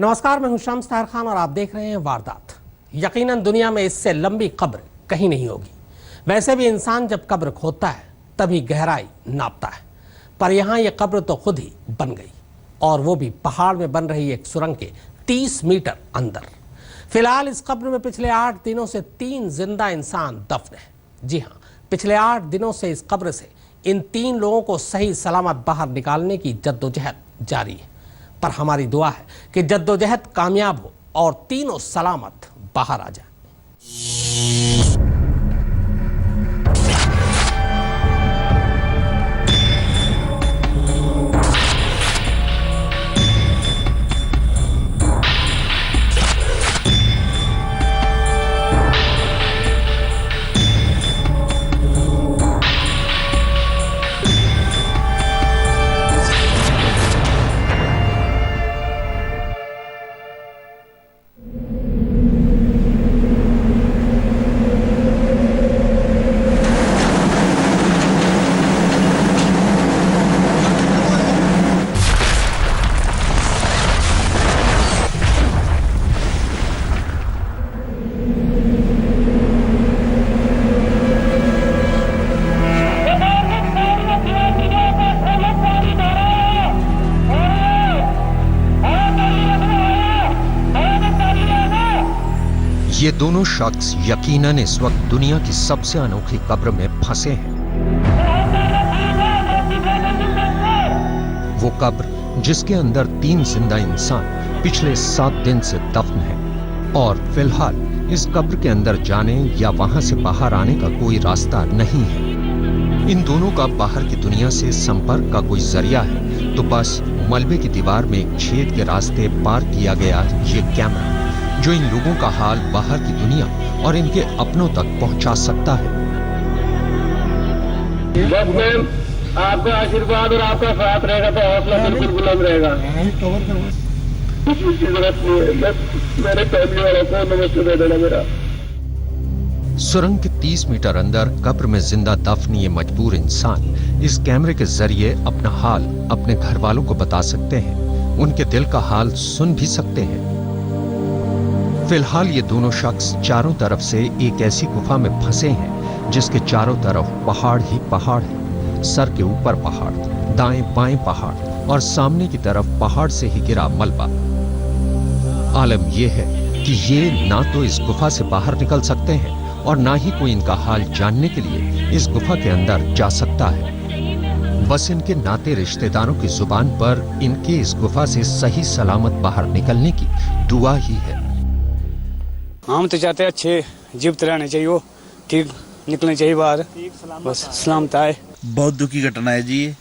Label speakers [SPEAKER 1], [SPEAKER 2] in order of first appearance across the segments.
[SPEAKER 1] नमस्कार, मैं हूं शम्स ताहिर खान और आप देख रहे हैं वारदात। यकीनन दुनिया में इससे लंबी कब्र कहीं नहीं होगी। वैसे भी इंसान जब कब्र खोदता है तभी गहराई नापता है, पर यहाँ ये कब्र तो खुद ही बन गई, और वो भी पहाड़ में बन रही एक सुरंग के 30 मीटर अंदर। फिलहाल इस कब्र में पिछले 8 दिनों से 3 जिंदा इंसान दफन है। जी हाँ, पिछले 8 दिनों से इस कब्र से इन 3 लोगों को सही सलामत बाहर निकालने की जद्दोजहद जारी है। पर हमारी दुआ है कि जद्दोजहद कामयाब हो और तीनों सलामत बाहर आ जाए।
[SPEAKER 2] ये दोनों शख्स यकीनन इस वक्त दुनिया की सबसे अनोखी कब्र में फंसे हैं। वो कब्र जिसके अंदर 3 जिंदा इंसान पिछले 7 दिन से दफन हैं, और फिलहाल इस कब्र के अंदर जाने या वहां से बाहर आने का कोई रास्ता नहीं है। इन दोनों का बाहर की दुनिया से संपर्क का कोई जरिया है तो बस मलबे की दीवार में एक छेद के रास्ते पार किया गया ये कैमरा, जो इन लोगों का हाल बाहर की दुनिया और इनके अपनों तक पहुंचा सकता है।
[SPEAKER 3] बस मैम, आपका आशीर्वाद और आपका साथ रहेगा तो हौसला बिल्कुल बुलंद रहेगा। मेरे फैमिली वालों को नमस्ते दे देना मेरा।
[SPEAKER 2] सुरंग के 30 मीटर अंदर कब्र में जिंदा दफन ये मजबूर इंसान इस कैमरे के जरिए अपना हाल अपने घर वालों को बता सकते हैं, उनके दिल का हाल सुन भी सकते हैं। फिलहाल ये दोनों शख्स चारों तरफ से एक ऐसी गुफा में फंसे हैं जिसके चारों तरफ पहाड़ ही पहाड़ है। सर के ऊपर पहाड़, दाएं बाएं पहाड़ और सामने की तरफ पहाड़ से ही गिरा मलबा। आलम यह है कि ये ना तो इस गुफा से बाहर निकल सकते हैं और ना ही कोई इनका हाल जानने के लिए इस गुफा के अंदर जा सकता है। बस इनके नाते रिश्तेदारों की जुबान पर इनके इस गुफा से सही सलामत बाहर निकलने की दुआ ही है।
[SPEAKER 4] हम तो चाहते हैं अच्छे जीवित रहने चाहिए, ठीक निकलने चाहिए बाहर, बस सलामत आए।
[SPEAKER 5] बहुत दुखी घटना है जी,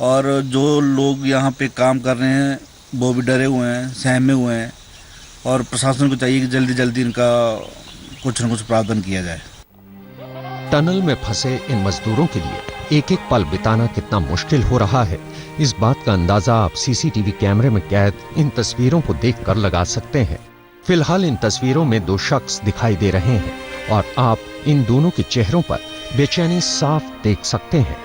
[SPEAKER 5] और जो लोग यहाँ पे काम कर रहे हैं वो भी डरे हुए हैं, सहमे हुए हैं, और प्रशासन को चाहिए कि जल्दी जल्दी इनका कुछ न कुछ प्रावधान किया जाए।
[SPEAKER 2] टनल में फंसे इन मजदूरों के लिए एक एक पल बिताना कितना मुश्किल हो रहा है, इस बात का अंदाजा आप सीसीटीवी कैमरे में कैद इन तस्वीरों को देखकर लगा सकते हैं। फिलहाल इन तस्वीरों में 2 शख्स दिखाई दे रहे हैं और आप इन दोनों के चेहरों पर बेचैनी साफ देख सकते हैं।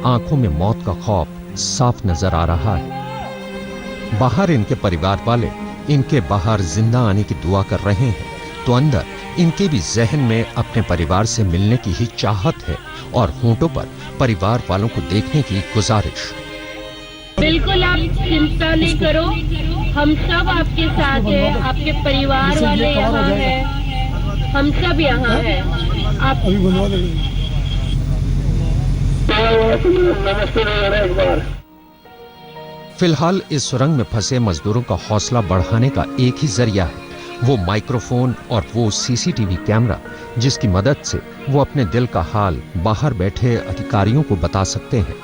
[SPEAKER 2] आंखों में मौत का खौफ साफ नजर आ रहा है। बाहर इनके परिवार वाले इनके बाहर जिंदा आने की दुआ कर रहे हैं, तो अंदर इनके भी जहन में अपने परिवार से मिलने की ही चाहत है और होंठों पर परिवार वालों को देखने की गुजारिश।
[SPEAKER 6] बिल्कुल आप चिंता नहीं करो, हम सब आपके साथ हैं, आपके परिवार वाले यहाँ हैं, हम सब यहाँ हैं। आप
[SPEAKER 2] फिलहाल इस सुरंग में फंसे मजदूरों का हौसला बढ़ाने का एक ही जरिया है, वो माइक्रोफोन और वो सीसीटीवी कैमरा, जिसकी मदद से वो अपने दिल का हाल बाहर बैठे अधिकारियों को बता सकते हैं।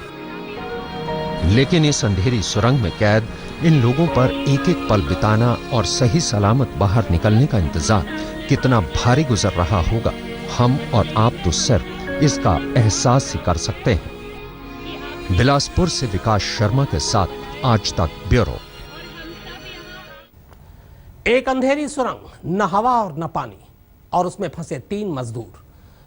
[SPEAKER 2] लेकिन इस अंधेरी सुरंग में कैद इन लोगों पर एक एक पल बिताना और सही सलामत बाहर निकलने का इंतजार कितना भारी गुजर रहा होगा, हम और आप तो सिर्फ इसका एहसास ही कर सकते हैं। बिलासपुर से विकास शर्मा के साथ आज तक ब्यूरो।
[SPEAKER 1] एक अंधेरी सुरंग, न हवा और न पानी, और उसमें फंसे 3 मजदूर।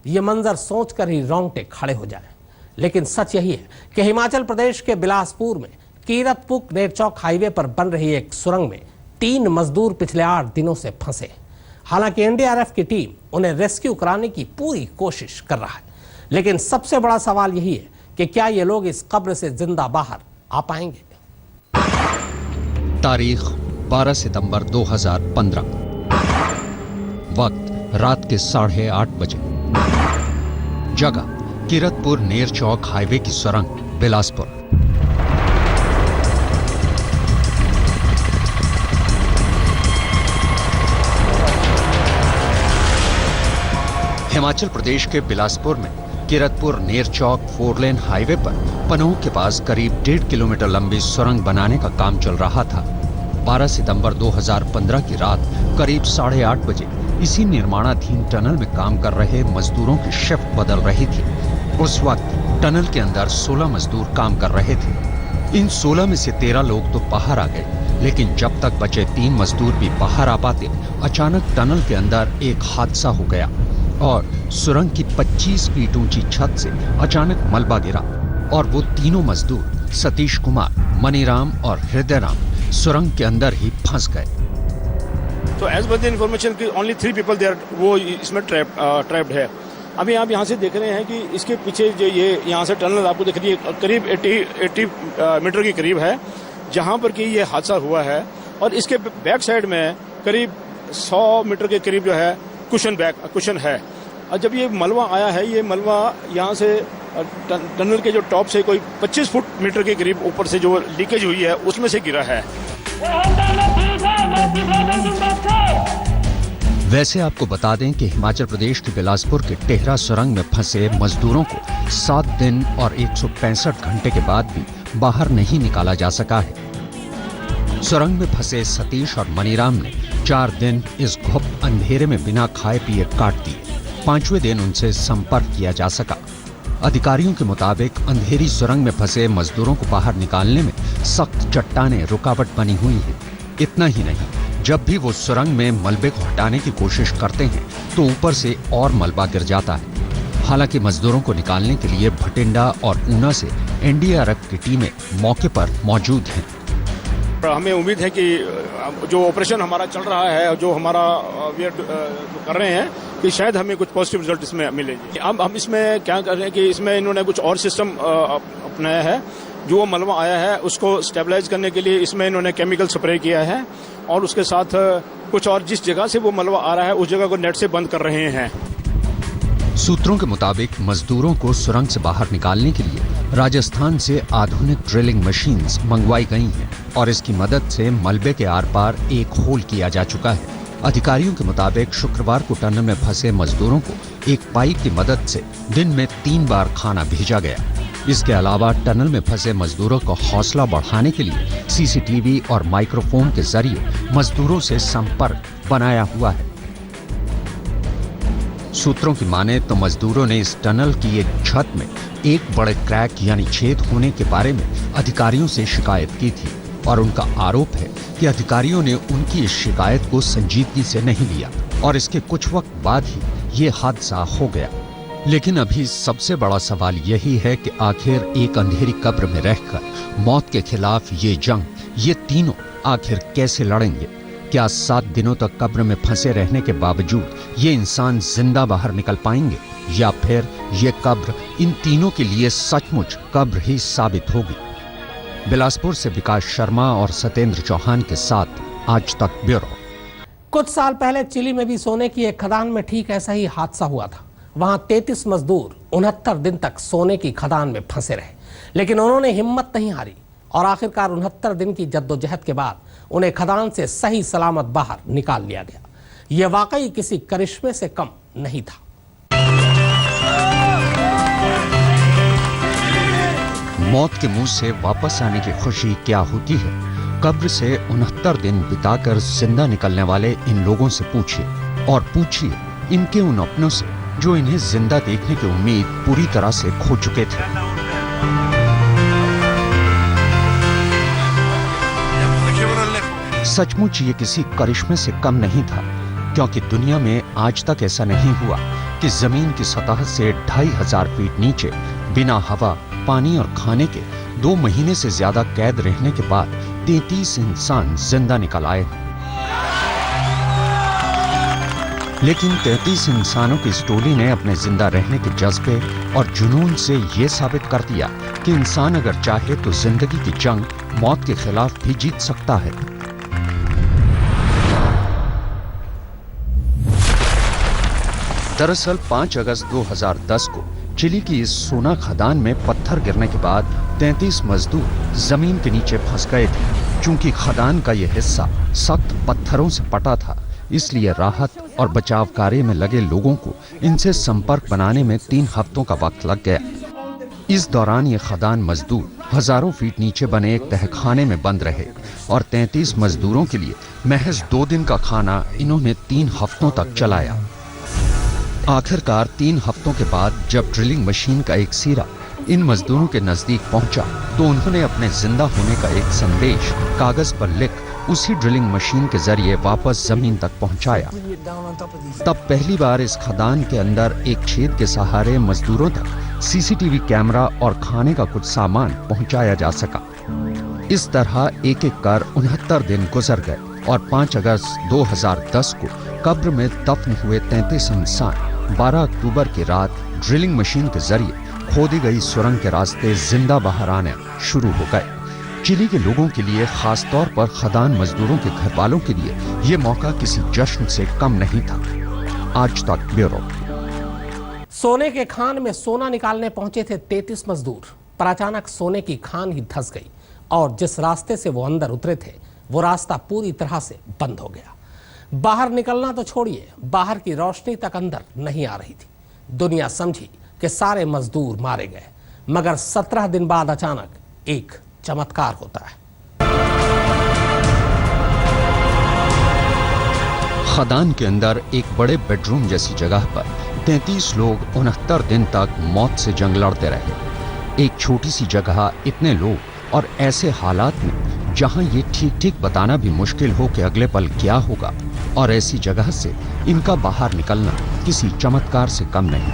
[SPEAKER 1] ये मंजर सोचकर ही रोंगटे खड़े हो जाए। लेकिन सच यही है कि हिमाचल प्रदेश के बिलासपुर में कीरतपुर नेरचौक हाईवे पर बन रही एक सुरंग में 3 मजदूर पिछले 8 दिनों से फंसे। हालांकि एनडीआरएफ की टीम उन्हें रेस्क्यू कराने की पूरी कोशिश कर रहा है, लेकिन सबसे बड़ा सवाल यही है कि क्या ये लोग इस कब्र से जिंदा बाहर आ पाएंगे।
[SPEAKER 2] तारीख 12 सितंबर 2015, वक्त रात के 8:30 बजे, जगह कीरतपुर नेरचौक हाईवे की सुरंग, बिलासपुर। हिमाचल प्रदेश के बिलासपुर में कीरतपुर नेरचौक 4 लेन हाईवे पर पनोह के पास करीब 1.5 किलोमीटर लंबी सुरंग बनाने का काम चल रहा था। 12 सितंबर 2015 की रात करीब 8:30 बजे इसी निर्माणाधीन टनल में काम कर रहे मजदूरों की शिफ्ट बदल रही थी। उस वक्त टनल के अंदर 16 मजदूर काम कर रहे थे। इन 16 में से 13 लोग तो बाहर आ गए, लेकिन जब तक बचे 3 मजदूर भी बाहर आ पाते, अचानक टनल के अंदर एक हादसा हो गया और सुरंग की 25 फीट ऊंची छत से अचानक मलबा गिरा और वो तीनों मजदूर सतीश कुमार, मनीराम और हृदयराम सुरंग के अंदर ही फंस गए।
[SPEAKER 7] तो एज पर द इन्फॉर्मेशन कि ओनली 3 पीपल देयर वो इसमें ट्रैप्ड है। अभी आप यहाँ से देख रहे हैं कि इसके पीछे जो ये यहाँ से टनल आपको दिख रही है करीब 80 मीटर के करीब है, जहाँ पर कि ये हादसा हुआ है। और इसके बैक साइड में करीब 100 मीटर के करीब जो है कुशन है। और जब ये मलबा आया है, ये मलबा यहाँ से टनल के जो टॉप से कोई 25 फुट मीटर के करीब ऊपर से जो लीकेज हुई है उसमें से गिरा है।
[SPEAKER 2] वैसे आपको बता दें कि हिमाचल प्रदेश के बिलासपुर के टेहरा सुरंग में फंसे मजदूरों को 7 दिन और 165 घंटे के बाद भी बाहर नहीं निकाला जा सका है। सुरंग में फंसे सतीश और मनीराम ने 4 दिन इस घुप अंधेरे में बिना खाए पिए काट दिए। 5वें दिन उनसे संपर्क किया जा सका। अधिकारियों के मुताबिक अंधेरी सुरंग में फंसे मजदूरों को बाहर निकालने में सख्त चट्टानें रुकावट बनी हुई है। इतना ही नहीं, जब भी वो सुरंग में मलबे को हटाने की कोशिश करते हैं तो ऊपर से और मलबा गिर जाता है। हालांकि मजदूरों को निकालने के लिए भटिंडा और ऊना से एनडीआरएफ की टीमें मौके पर मौजूद हैं।
[SPEAKER 7] हमें उम्मीद है कि जो ऑपरेशन हमारा चल रहा है, जो हमारा कर रहे हैं, कि शायद हमें कुछ पॉजिटिव रिजल्ट इसमें मिलेगी। अब हम इसमें क्या कर रहे हैं कि इसमें इन्होंने कुछ और सिस्टम अपनाया है। जो मलबा आया है उसको स्टेबलाइज करने के लिए इसमें इन्होंने केमिकल स्प्रे किया है और उसके साथ कुछ और जिस जगह से वो मलबा आ रहा है उस जगह को नेट से बंद कर रहे हैं।
[SPEAKER 2] सूत्रों के मुताबिक मजदूरों को सुरंग से बाहर निकालने के लिए राजस्थान से आधुनिक ड्रिलिंग मशीन्स मंगवाई गई हैं और इसकी मदद से मलबे के आर पार एक होल किया जा चुका है। अधिकारियों के मुताबिक शुक्रवार को टनल में फंसे मजदूरों को एक पाइप की मदद से दिन में 3 बार खाना भेजा गया। इसके अलावा टनल में फंसे मजदूरों का हौसला बढ़ाने के लिए सीसीटीवी और माइक्रोफोन के जरिए मजदूरों से संपर्क बनाया हुआ है। सूत्रों की माने तो मजदूरों ने इस टनल की एक छत में एक बड़े क्रैक यानी छेद होने के बारे में अधिकारियों से शिकायत की थी और उनका आरोप है कि अधिकारियों ने उनकी इस शिकायत को संजीदगी से नहीं लिया और इसके कुछ वक्त बाद ही ये हादसा हो गया। लेकिन अभी सबसे बड़ा सवाल यही है कि आखिर एक अंधेरी कब्र में रहकर मौत के खिलाफ ये जंग ये तीनों आखिर कैसे लड़ेंगे? क्या 7 दिनों तक कब्र में फंसे रहने के बावजूद ये इंसान जिंदा बाहर निकल पाएंगे या फिर ये कब्र इन तीनों के लिए सचमुच कब्र ही साबित होगी? बिलासपुर से विकास शर्मा और सत्येंद्र चौहान के साथ आज तक ब्यूरो।
[SPEAKER 1] कुछ साल पहले चिली में भी सोने की एक खदान में ठीक ऐसा ही हादसा हुआ था। वहां 33 मजदूर 69 दिन तक सोने की खदान में फंसे रहे, लेकिन उन्होंने हिम्मत नहीं हारी और आखिरकार 69 दिन की जद्दोजहद के बाद उन्हें खदान से सही सलामत बाहर निकाल लिया गया। यह वाकई किसी करिश्मे से कम नहीं था।
[SPEAKER 2] मौत के मुंह से वापस आने की खुशी क्या होती है? कब्र से 69 दिन बिताकर जिंदा निकलने वाले इन लोगों से पूछिए और पूछिए इनके उन अपनों से जो इन्हें जिंदा देखने की उम्मीद पूरी तरह से खो चुके थे। सचमुच ये किसी करिश्मे से कम नहीं था, क्योंकि दुनिया में आज तक ऐसा नहीं हुआ कि जमीन की सतह से 2500 फीट नीचे बिना हवा, पानी और खाने के 2 महीने से ज्यादा कैद रहने के बाद 33 इंसान जिंदा निकल आए। लेकिन 33 इंसानों की इस टोली ने अपने जिंदा रहने के जज्बे और जुनून से ये साबित कर दिया कि इंसान अगर चाहे तो जिंदगी की जंग मौत के खिलाफ भी जीत सकता है। दरअसल 5 अगस्त 2010 को चिली की इस सोना खदान में पत्थर गिरने के बाद 33 मजदूर जमीन के नीचे फंस गए थे। चूंकि खदान का यह हिस्सा सख्त पत्थरों से पटा था, इसलिए राहत और बचाव कार्य में लगे लोगों को इनसे संपर्क बनाने में 3 हफ्तों का वक्त लग गया। इस दौरान ये खदान मजदूर हजारों फीट नीचे बने एक तहखाने में बंद रहे और 33 मजदूरों के लिए महज 2 दिन का खाना इन्होंने 3 हफ्तों तक चलाया। आखिरकार 3 हफ्तों के बाद जब ड्रिलिंग मशीन का एक सिरा इन मजदूरों के नजदीक पहुंचा तो उन्होंने अपने जिंदा होने का एक संदेश कागज पर लिख उसी ड्रिलिंग मशीन के जरिए वापस जमीन तक पहुंचाया। तब पहली बार इस खदान के अंदर एक छेद के सहारे मजदूरों तक सीसीटीवी कैमरा और खाने का कुछ सामान पहुंचाया जा सका। इस तरह एक एक कर 69 दिन गुजर गए और 5 अगस्त 2010 को कब्र में दफन हुए 33 इंसान 12 अक्टूबर की रात ड्रिलिंग मशीन के जरिए खोदी गई सुरंग के रास्ते जिंदा बाहर आने शुरू हो गए। चिली के लोगों के लिए, खास तौर पर खदान मजदूरों के घर वालों के लिए ये मौका किसी जश्न से कम नहीं था। आज तक ब्यूरो।
[SPEAKER 1] सोने के खान में सोना निकालने पहुंचे थे 33 मजदूर, पर अचानक सोने की खान ही धंस गई और जिस रास्ते से वो अंदर उतरे थे वो रास्ता पूरी तरह से बंद हो गया। बाहर निकलना तो छोड़िए, बाहर की रोशनी तक अंदर नहीं आ रही थी। दुनिया समझी कि सारे मजदूर मारे गए, मगर 17 दिन बाद अचानक एक चमत्कार होता है।
[SPEAKER 2] खदान के अंदर एक बड़े बेडरूम जैसी जगह पर 33 लोग 69 दिन तक मौत से जंग लड़ते रहे। एक छोटी सी जगह, इतने लोग और ऐसे हालात में जहां ये ठीक ठीक बताना भी मुश्किल हो कि अगले पल क्या होगा, और ऐसी जगह से इनका बाहर निकलना किसी चमत्कार से कम नहीं।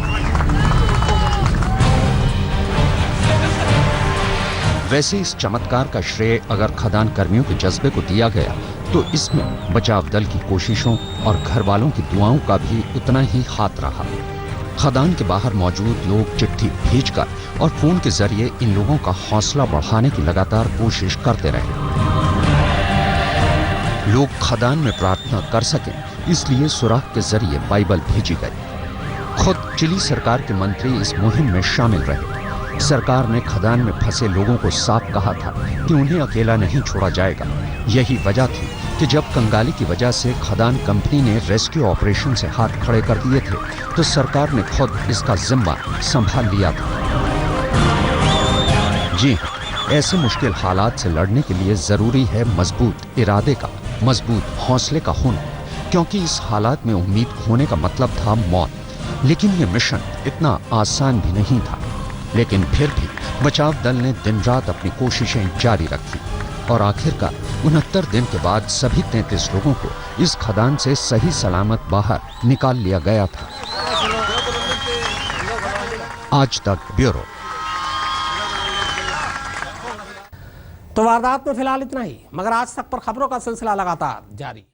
[SPEAKER 2] वैसे इस चमत्कार का श्रेय अगर खदान कर्मियों के जज्बे को दिया गया तो इसमें बचाव दल की कोशिशों और घर वालों की दुआओं का भी उतना ही हाथ रहा। खदान के बाहर मौजूद लोग चिट्ठी भेजकर और फोन के जरिए इन लोगों का हौसला बढ़ाने की लगातार कोशिश करते रहे। लोग खदान में प्रार्थना कर सकें, इसलिए सुराख के जरिए बाइबल भेजी गई। खुद चिली सरकार के मंत्री इस मुहिम में शामिल रहे। सरकार ने खदान में फंसे लोगों को साफ कहा था कि उन्हें अकेला नहीं छोड़ा जाएगा। यही वजह थी कि जब कंगाली की वजह से खदान कंपनी ने रेस्क्यू ऑपरेशन से हाथ खड़े कर दिए थे तो सरकार ने खुद इसका जिम्मा संभाल लिया था। जी हाँ, ऐसे मुश्किल हालात से लड़ने के लिए जरूरी है मजबूत इरादे का, मजबूत हौसले का होना, क्योंकि इस हालात में उम्मीद खोने का मतलब था मौत। लेकिन ये मिशन इतना आसान भी नहीं था। लेकिन फिर भी बचाव दल ने दिन रात अपनी कोशिशें जारी रखी और आखिरकार 69 दिन के बाद सभी 33 लोगों को इस खदान से सही सलामत बाहर निकाल लिया गया था। आज तक ब्यूरो।
[SPEAKER 1] तो वारदात में फिलहाल इतना ही, मगर आज तक पर खबरों का सिलसिला लगातार जारी।